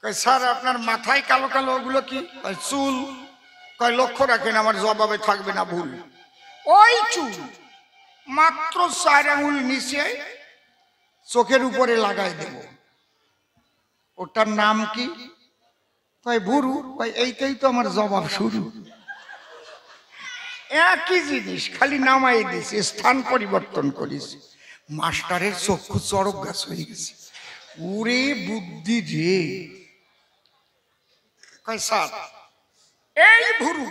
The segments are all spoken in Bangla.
কয় স্যার আপনার মাথায় কালো কালো ওগুলো কি? কয় চুল। কয় লক্ষ্য রাখেন আমার জবাবে থাকবে না ভুল। ওই চুল মাত্র 4 আঙুল নিচে চোখের উপরে লাগাই দেব, ওটার নাম কি? কয় ভুরু। কয় এইটাই তো আমার জবাব শুরু। একই জিনিস, খালি নামাই দিছি, স্থান পরিবর্তন করিস। মাস্টারের চক্ষু চড়ক গাছ হয়ে গেছে। ওরে বুদ্ধি রে! কয় স্যার এই ভুরু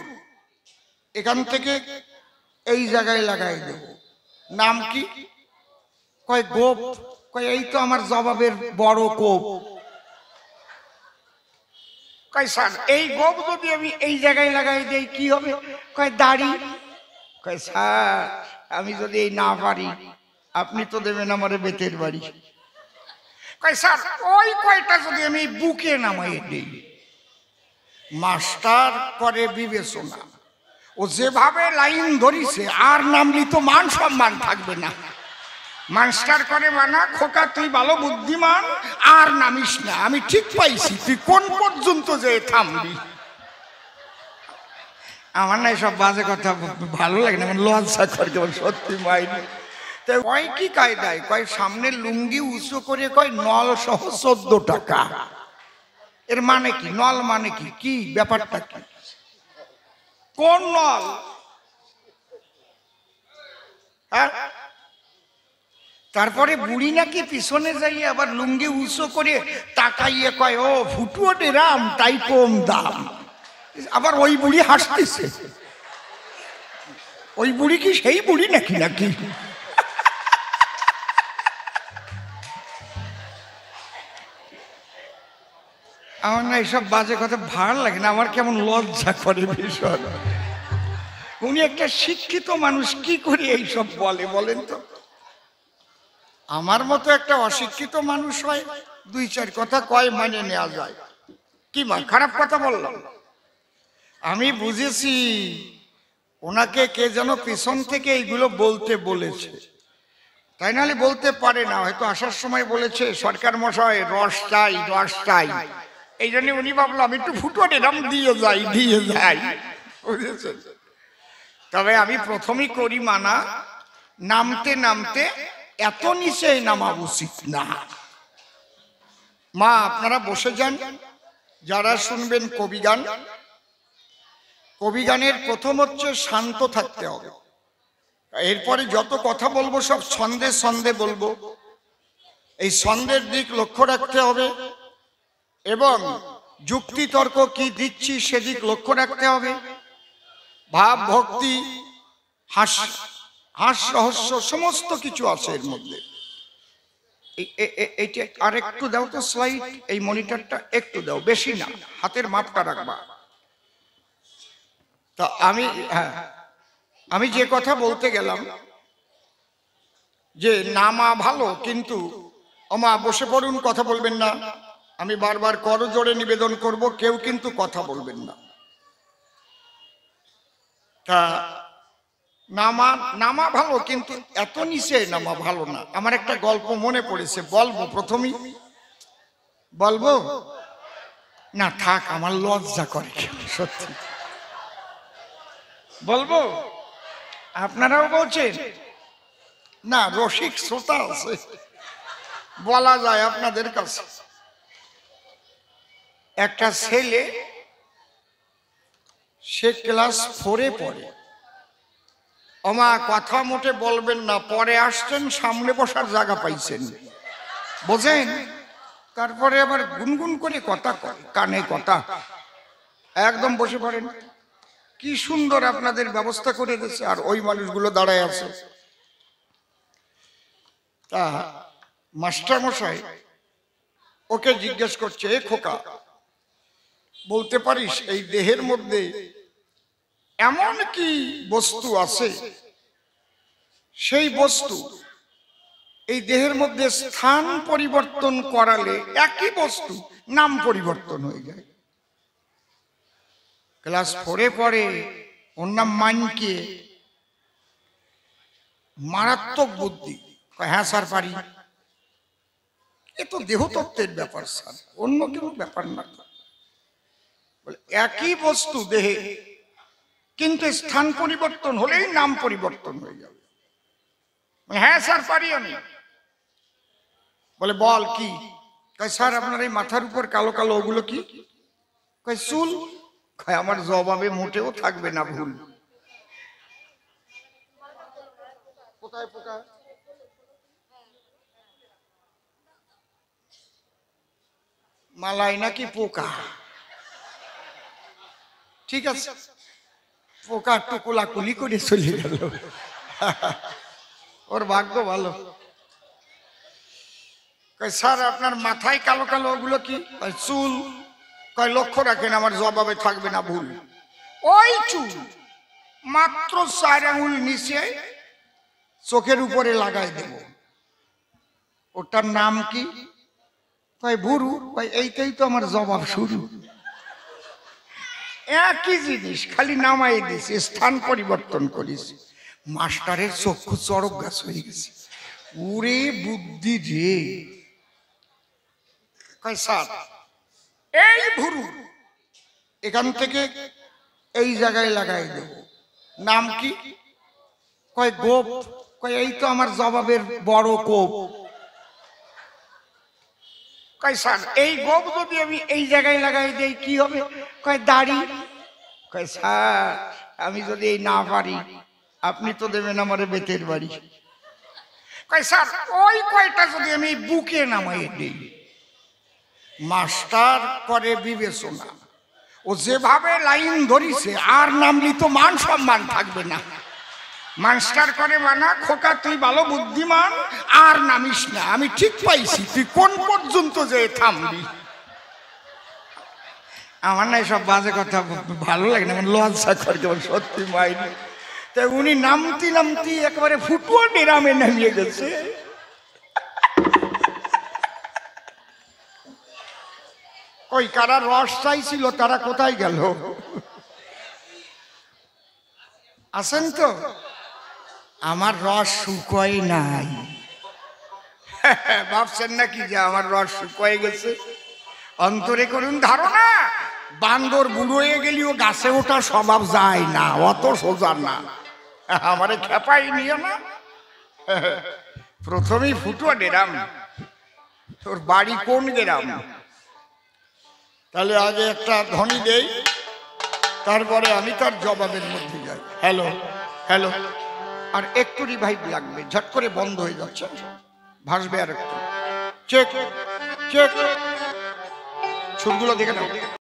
এখান থেকে এই জায়গায় লাগাই দেব, নাম কি? কয় গোপ। কয় এই তো আমার জবাবের বড় কোপ। কয় স্যার এই গোপ যদি আমি এই জায়গায় লাগাই দেই কি হবে? কয় দাড়ি। কয় স্যার আমি যদি এই না পারি আপনি তো দেবেন আমারে বেতের বাড়ি। কয় স্যার ওই কয়টা যদি আমি বুকে নামাই দিই? মাস্টার করে বিবেচনা, ও যেভাবে লাইন ধরিছে আর নামলি তো মান সম্মান থাকবে না। মাস্টার করে মানা, খোকা তুই ভালো বুদ্ধিমান, আর নামিস না, আমি ঠিক পাইছি, তুই কোন পর্যন্ত যে থামবি। আমার না সব বাজে কথা ভালো লাগে না, আমার লজ্জা করে কেমন সত্যি মাইনি। তাই কয় কি কায়দায়? কয় সামনে লুঙ্গি উঁচু করে কয় নল সহ 14 টাকা। এর মানে কি? নল মানে কি? কি ব্যাপারটা কি? কোন নল? হ্যাঁ, তারপরে বুড়ি নাকি পিছনে যাইয়ে আবার লুঙ্গি উঁচু করে তাকাইয়ে কয় ও ফুটুও ডেরাম তাই কম দাম। আবার ওই বুড়ি হাসতেছে। ওই বুড়ি কি সেই বুড়ি নাকি? নাকি আমার না এইসব বাজে কথা ভালো লাগে না, আমার কেমন লজ্জা করে ভীষণ। উনি একটা শিক্ষিত মানুষ, কি করে এইসব বলে বলেন তো? আমার মতো একটা অশিক্ষিত মানুষ হয় 2-4 কথা কয় মানে নেওয়া যায়। কি মা খারাপ কথা বললাম? আমি বুঝেছি ওনাকে কে যেন পিছন থেকে এইগুলো বলতে বলেছে, তাই নাহলে বলতে পারে না। হয়তো আসার সময় বলেছে সরকার মশাই রস চাই, রস চাই, এই জন্য উনি ভাবলাম একটু ফুটো এরম দিয়ে যাই, দিয়ে যাই, বুঝেছেন? তবে আমি প্রথমেই করি মানা, নামতে নামতে এত নিচে নামা উচিত না। মা আপনারা বসে যান, যারা শুনবেন কবিগান। কবিগানের প্রথম হচ্ছে শান্ত থাকতে হবে। এরপরে যত কথা বলবো সব ছন্দে ছন্দে বলবো, এই ছন্দের দিক লক্ষ্য রাখতে হবে এবং যুক্তি তর্ক কি দিচ্ছি সেদিক লক্ষ্য রাখতে হবে। ভাব ভক্তি হাস রহস্য সমস্ত কিছু আছে এর মধ্যে। এইটা আর একটু দাও তো স্লাইড, এই মনিটরটা একটু দাও, বেশি না, হাতের মাপটা রাখবা। তা আমি যে কথা বলতে গেলাম যে নামা ভালো, কিন্তু ওমা বসে পড়ুন, কথা বলবেন না। আমি বারবার করজোড়ে নিবেদন করব, কেউ কিন্তু কথা বলবেন না। তা নামা ভালো, কিন্তু এত নিচে নামা ভালো না। আমার একটা গল্প মনে পড়েছে, বলবো প্রথমেই? বলবো না থাক, আমার লজ্জা করে সত্যি। বলবো? আপনারাও বলছেন না? রসিক শ্রোতা আছে, বলা যায় আপনাদের কাছে। একটা ছেলে, সে ক্লাস 4-এ পড়ে। ওমা কথা মোটে বলবেন না, পরে আসছেন সামনে বসার জায়গা পাইছেন, বোঝেন? তারপরে আবার গুনগুন করে কথা কয়, কানে কথা। একদম বসে পড়েন, কি সুন্দর আপনাদের ব্যবস্থা করে দিয়েছে, আর ওই মানুষগুলো দাঁড়ায় আছে। তা মাস্টার মশাই ওকে জিজ্ঞেস করছে, এ খোকা বলতে পারিস এই দেহের মধ্যে এমন কি বস্তু আছে, সেই বস্তু এই দেহের মধ্যে স্থান পরিবর্তন করালে একই বস্তু নাম পরিবর্তন হয়ে যায়? ক্লাস 4-এ পড়ে, ওর নাম মানকে। মারাত্মক বুদ্ধি। হ্যাঁ স্যার পারি। এ তো দেহতত্ত্বের ব্যাপার স্যার, অন্য কোনো ব্যাপার না। বলে একই বস্তু দেহে, কিন্তু স্থান পরিবর্তন হলেই নাম পরিবর্তন হয়ে যাবে। হ্যাঁ স্যার পারি আমি। বলে বল কি? কয় স্যার আপনার এই মাথার উপর কালো কালো ওগুলো কি? কয় চুল। কয় আমার জবাবে মোটেও থাকবে না ভুল। কোথায় পোকা? মালাই নাকি পোকা? ঠিক আছে, পোকা একটু কোলাকুলি করে চলে গেল, ওর ভাগ্য ভালো। কয় স্যার আপনার মাথায় কালো কালো ওগুলো কি? কয় চুল। কয় লক্ষ্য রাখেন আমার জবাবে থাকবে না ভুল। ওই চুল মাত্র 4 আঙুল নিচে চোখের উপরে লাগাই দেব, ওটার নাম কি? কয় ভুরু। কয় এইটাই তো আমার জবাব শুরু। একই জিনিস, খালি নামাই দিছি, স্থান পরিবর্তন করিস। মাস্টারের চক্ষু চড়ক গাছ হয়ে গেছে। ওরে বুদ্ধি রে! কয় স্যার এই ভুরু এখান থেকে এই জায়গায় লাগাই দেব, নাম কি? কয় গোপ। কয় এই তো আমার জবাবের বড় কোপ। কয় স্যার এই গোপ যদি আমি এই জায়গায় লাগাই দেই কি হবে? কয় দাড়ি। কয় স্যার আমি যদি এই না পারি আপনি তো দেবেন আমারে বেতের বাড়ি। কয় স্যার ওই কয়টা যদি আমি বুকে নামাই দিই? মাস্টার করে বিবেচনা, ও যেভাবে লাইন ধরিছে আর নামলি তো মান সম্মান থাকবে না। মাস্টার করে মানা, খোকা তুই ভালো বুদ্ধিমান, আর নামিস না, আমি ঠিক পাইছি, তুই কোন পর্যন্ত যে থামবি। আমার না সব বাজে কথা ভালো লাগে না, লজ্জা করে যেমন সত্যি মাইনি। তাই উনি নামতি নামতি একেবারে ফুটুয়া ডেরামে নামিয়ে গেছে। ওই কারা রস চাইছিল তারা কোথায় গেল? আছেন তো? আমার রস শুকোয় নাই। ভাবছেন নাকি যে আমার রস শুকোয় গেছে? অন্তরে করুন ধারণা, বান্দর বুড়ো হয়ে গেলেও গাছে ওঠা স্বভাব যায় না, অত সোজা না। আমারে খেপাই নিও না। প্রথমেই ফুটুয়া ডেরাম। তোর বাড়ি কোন গ্রাম? তাহলে আগে একটা ধ্বনি দেই, তারপরে আমি তার জবাবের মধ্যে যাই। Hello hello. আর একটু রিভাইভ লাগবে, ঝট করে বন্ধ হয়ে যাচ্ছে, ভাসবে আর একটু। চেক চেক, সুরগুলো দেখে নাও।